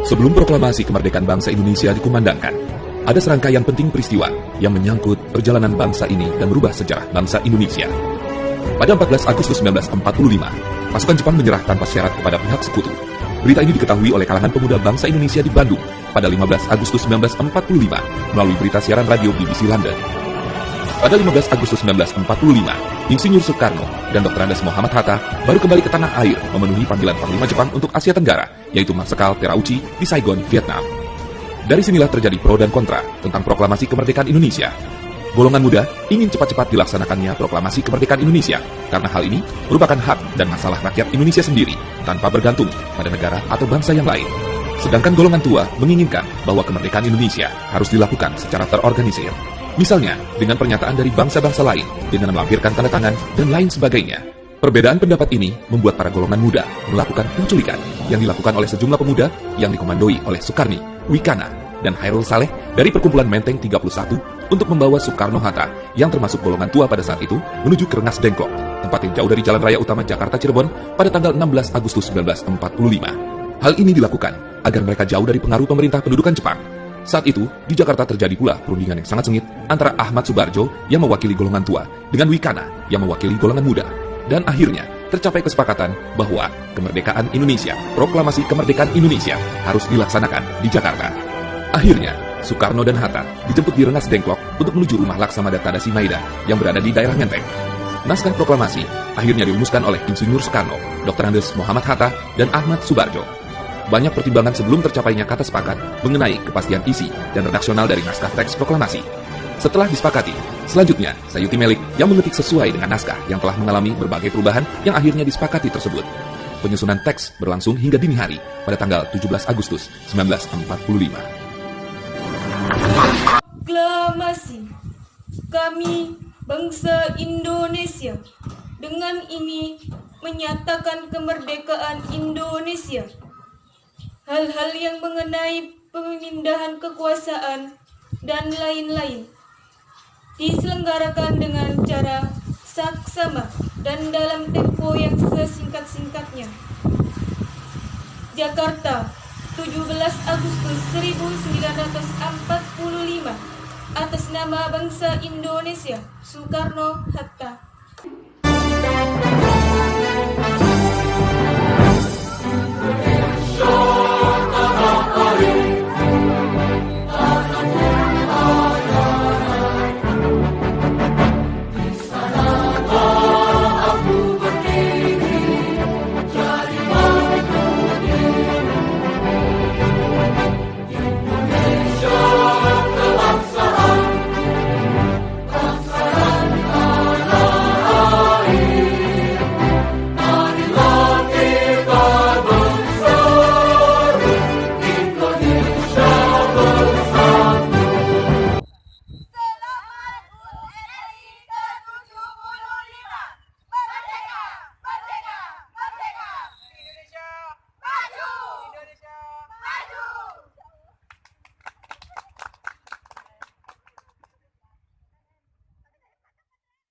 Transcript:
Sebelum proklamasi kemerdekaan bangsa Indonesia dikumandangkan, ada serangkaian penting peristiwa yang menyangkut perjalanan bangsa ini dan merubah sejarah bangsa Indonesia. Pada 14 Agustus 1945, pasukan Jepang menyerah tanpa syarat kepada pihak sekutu. Berita ini diketahui oleh kalangan pemuda bangsa Indonesia di Bandung pada 15 Agustus 1945 melalui berita siaran radio BBC London. Pada 15 Agustus 1945, Insinyur Soekarno dan Dr. Andes Muhammad Hatta baru kembali ke tanah air memenuhi panggilan Panglima Jepang untuk Asia Tenggara, yaitu Marsekal Terauchi di Saigon, Vietnam. Dari sinilah terjadi pro dan kontra tentang proklamasi kemerdekaan Indonesia. Golongan muda ingin cepat-cepat dilaksanakannya proklamasi kemerdekaan Indonesia, karena hal ini merupakan hak dan masalah rakyat Indonesia sendiri, tanpa bergantung pada negara atau bangsa yang lain. Sedangkan golongan tua menginginkan bahwa kemerdekaan Indonesia harus dilakukan secara terorganisir. Misalnya, dengan pernyataan dari bangsa-bangsa lain, dengan melampirkan tanda tangan, dan lain sebagainya. Perbedaan pendapat ini membuat para golongan muda melakukan penculikan yang dilakukan oleh sejumlah pemuda yang dikomandoi oleh Sukarni, Wikana, dan Hairul Saleh dari perkumpulan Menteng 31 untuk membawa Soekarno-Hatta yang termasuk golongan tua pada saat itu menuju ke Rengas Dengklok, tempat yang jauh dari jalan raya utama Jakarta Cirebon pada tanggal 16 Agustus 1945. Hal ini dilakukan agar mereka jauh dari pengaruh pemerintah pendudukan Jepang. Saat itu, di Jakarta terjadi pula perundingan yang sangat sengit antara Ahmad Subarjo yang mewakili golongan tua dengan Wikana yang mewakili golongan muda. Dan akhirnya, tercapai kesepakatan bahwa kemerdekaan Indonesia, proklamasi kemerdekaan Indonesia harus dilaksanakan di Jakarta. Akhirnya, Soekarno dan Hatta dijemput di Rengas Dengklok untuk menuju rumah Laksamada Tadashi Maeda yang berada di daerah Menteng. Naskah proklamasi akhirnya dirumuskan oleh Insinyur Soekarno, Dr. Andes Muhammad Hatta, dan Ahmad Subarjo. Banyak pertimbangan sebelum tercapainya kata sepakat mengenai kepastian isi dan redaksional dari naskah teks proklamasi. Setelah disepakati, selanjutnya Sayuti Melik yang mengetik sesuai dengan naskah yang telah mengalami berbagai perubahan yang akhirnya disepakati tersebut. Penyusunan teks berlangsung hingga dini hari pada tanggal 17 Agustus 1945. Proklamasi kami bangsa Indonesia dengan ini menyatakan kemerdekaan Indonesia. Hal-hal yang mengenai pemindahan kekuasaan dan lain-lain diselenggarakan dengan cara saksama dan dalam tempo yang sesingkat-singkatnya. Jakarta, 17 Agustus 1945, atas nama bangsa Indonesia, Soekarno-Hatta.